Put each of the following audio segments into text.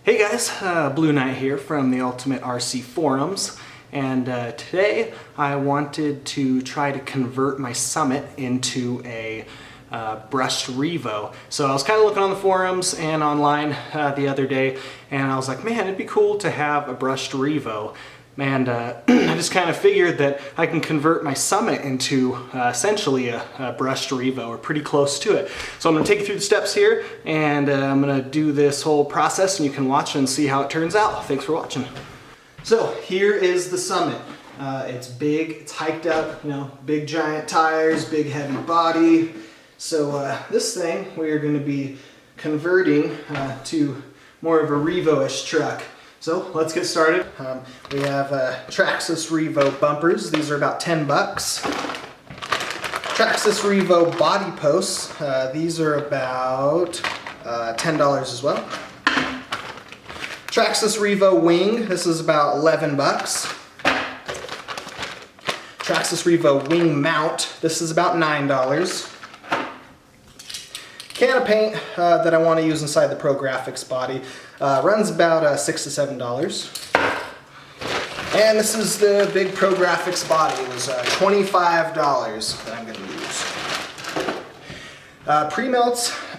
Hey guys, Blue Knight here from the Ultimate RC Forums, and today I wanted to try to convert my Summit into a brushed Revo. So I was kind of looking on the forums and online the other day, and I was like, man, it'd be cool to have a brushed Revo. And I just kind of figured that I can convert my Summit into essentially a brushed Erevo, or pretty close to it. So I'm going to take you through the steps here, and I'm going to do this whole process, and you can watch and see how it turns out. Thanks for watching. So here is the Summit. It's big, it's hiked up, you know, big giant tires, big heavy body. So this thing we are going to be converting to more of a Revo-ish truck. So let's get started. We have Traxxas Revo bumpers. These are about 10 bucks. Traxxas Revo body posts. These are about $10 as well. Traxxas Revo wing. This is about 11 bucks. Traxxas Revo wing mount. This is about $9. Can of paint that I want to use inside the Pro Graphics body runs about $6 to $7. And this is the big Pro Graphics body. It was $25 that I'm going to use.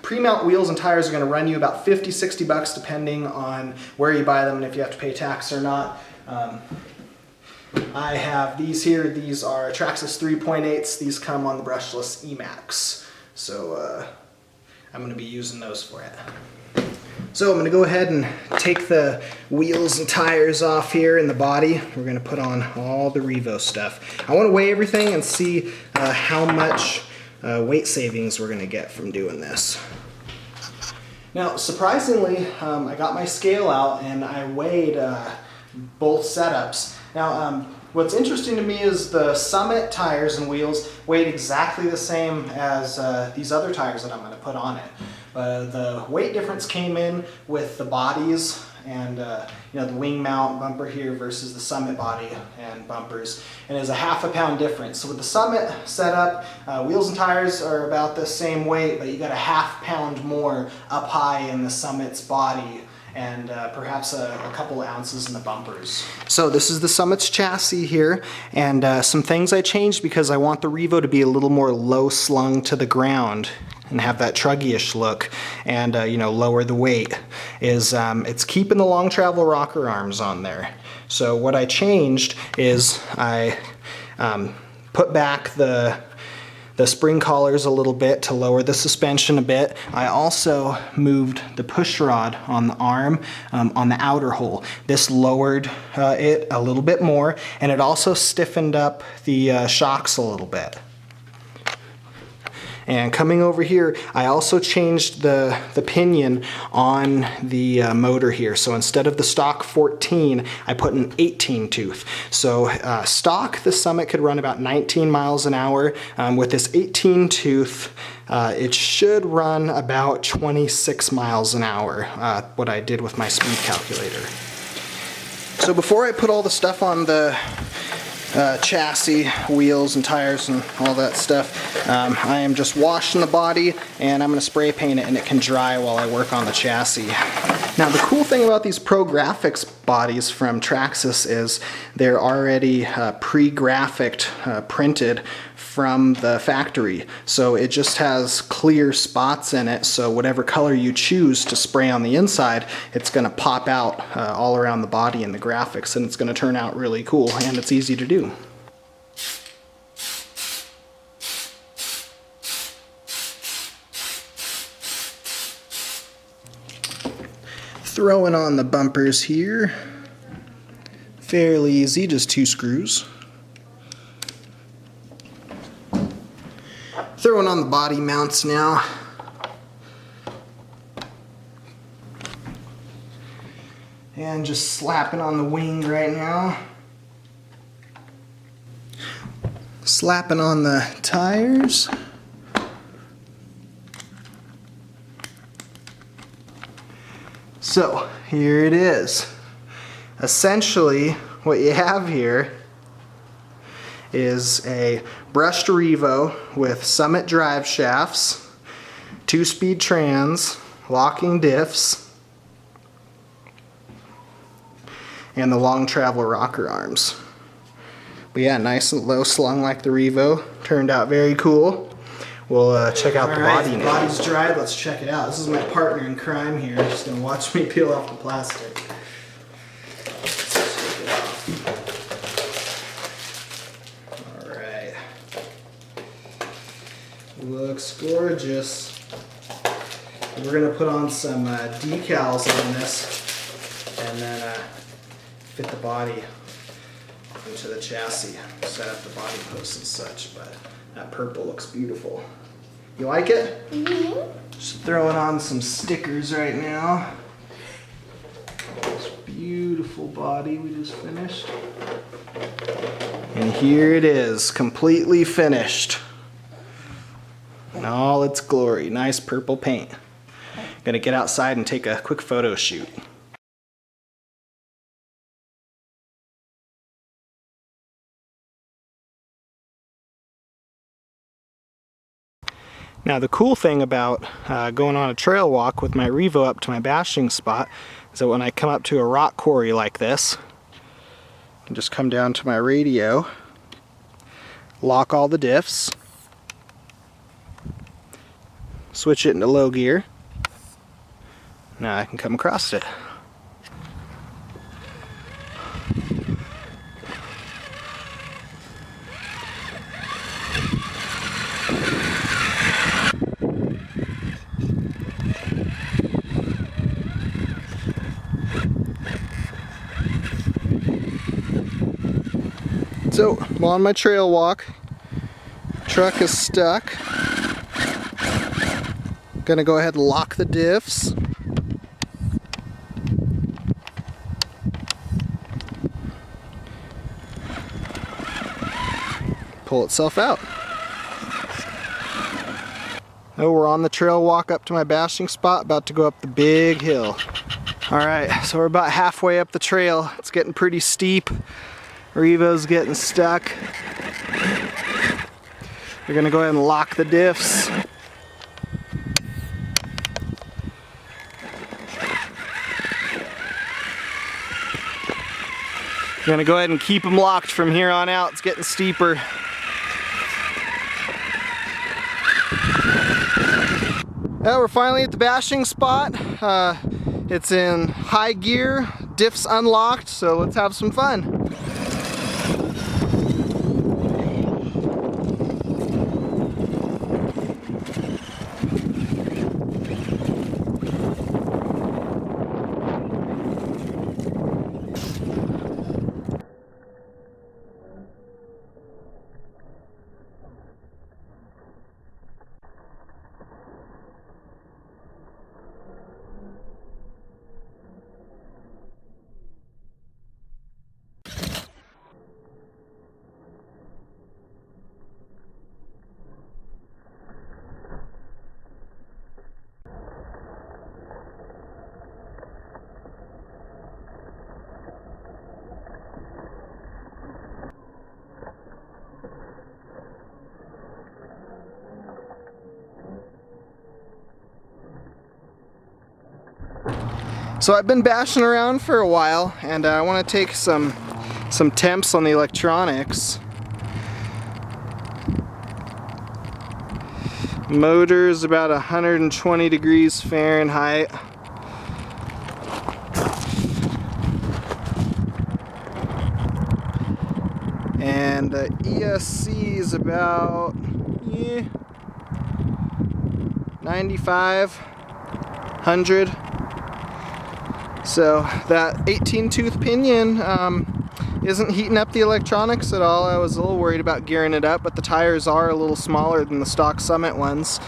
Pre-mount wheels and tires are going to run you about 50, 60 bucks depending on where you buy them and if you have to pay tax or not. I have these here. These are Traxxas 3.8s. These come on the brushless E-Max. So I'm going to be using those for it. So I'm going to go ahead and take the wheels and tires off here in the body. We're going to put on all the Revo stuff. I want to weigh everything and see how much weight savings we're going to get from doing this. Now, surprisingly, I got my scale out and I weighed both setups. Now, what's interesting to me is the Summit tires and wheels weighed exactly the same as these other tires that I'm going to put on it. The weight difference came in with the bodies and you know, the wing mount bumper here versus the Summit body and bumpers, and it's a ½ pound difference. So with the Summit setup, wheels and tires are about the same weight, but you got a ½ pound more up high in the Summit's body, and perhaps a couple of ounces in the bumpers. So this is the Summit's chassis here, and some things I changed because I want the Revo to be a little more low slung to the ground and have that truggy-ish look, and you know, lower the weight, is it's keeping the long travel rocker arms on there. So what I changed is I put back the spring collars a little bit to lower the suspension a bit. I also moved the push rod on the arm on the outer hole. This lowered it a little bit more, and it also stiffened up the shocks a little bit. And coming over here, I also changed the pinion on the motor here. So instead of the stock 14, I put an 18 tooth. So stock, the Summit could run about 19 miles an hour. With this 18 tooth, it should run about 26 miles an hour, what I did with my speed calculator. So before I put all the stuff on the chassis, wheels and tires and all that stuff, I am just washing the body, and I'm going to spray paint it, and it can dry while I work on the chassis. Now the cool thing about these Pro Graphics bodies from Traxxas is they're already pre-graphicked, printed from the factory. So it just has clear spots in it, so whatever color you choose to spray on the inside, it's going to pop out all around the body in the graphics, and it's going to turn out really cool, and it's easy to do. Throwing on the bumpers here, fairly easy, just 2 screws. Throwing on the body mounts now. And just slapping on the wing right now. Slapping on the tires. So here it is. Essentially what you have here is a brushed Erevo with Summit drive shafts, 2-speed trans, locking diffs, and the long travel rocker arms. But yeah, nice and low slung like the Erevo. Turned out very cool. We'll check out the body now. The body's dried, let's check it out. This is my partner in crime here. Just gonna watch me peel off the plastic. Alright. Looks gorgeous. We're gonna put on some decals on this and then fit the body into the chassis. Set up the body posts and such, but that purple looks beautiful. You like it? Mm-hmm. Just throwing on some stickers right now. This beautiful body we just finished. And here it is, completely finished. In all its glory. Nice purple paint. Gonna get outside and take a quick photo shoot. Now the cool thing about going on a trail walk with my Erevo up to my bashing spot is that when I come up to a rock quarry like this, I can just come down to my radio, lock all the diffs, switch it into low gear. Now I can come across it. So I'm on my trail walk. Truck is stuck. Gonna go ahead and lock the diffs. Pull itself out. Oh, we're on the trail walk up to my bashing spot, about to go up the big hill. Alright, so we're about halfway up the trail. It's getting pretty steep. Erevo's getting stuck. We're gonna go ahead and lock the diffs. We're gonna go ahead and keep them locked from here on out. It's getting steeper. Well, we're finally at the bashing spot. It's in high gear, diffs unlocked, so let's have some fun. So I've been bashing around for a while, and I want to take some temps on the electronics. Motor's about 120 degrees Fahrenheit. And the ESC is about 9500. So that 18 tooth pinion isn't heating up the electronics at all. I was a little worried about gearing it up, but the tires are a little smaller than the stock Summit ones.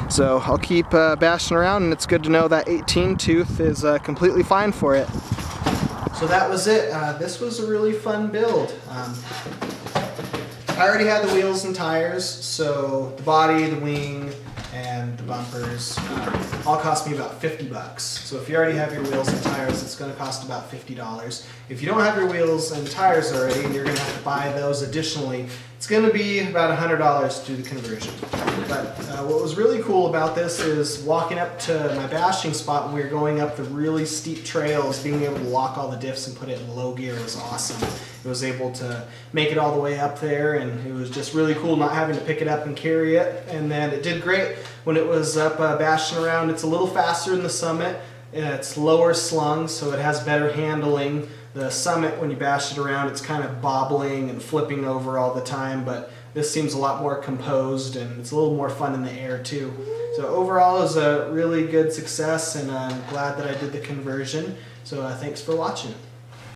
So I'll keep bashing around, and it's good to know that 18 tooth is completely fine for it. So that was it. This was a really fun build. I already had the wheels and tires, so the body, the wing, and the bumpers all cost me about 50 bucks. So if you already have your wheels and tires, it's going to cost about $50. If you don't have your wheels and tires already, and you're going to have to buy those additionally, it's going to be about $100 to do the conversion. But what was really cool about this is walking up to my bashing spot when we were going up the really steep trails, being able to lock all the diffs and put it in low gear was awesome. It was able to make it all the way up there, and it was just really cool not having to pick it up and carry it. And then it did great when it was up bashing around. It's a little faster than the Summit. It's lower slung, so it has better handling. The Summit, when you bash it around, it's kind of bobbling and flipping over all the time, but this seems a lot more composed, and it's a little more fun in the air too. So overall, it was a really good success, and I'm glad that I did the conversion. So thanks for watching.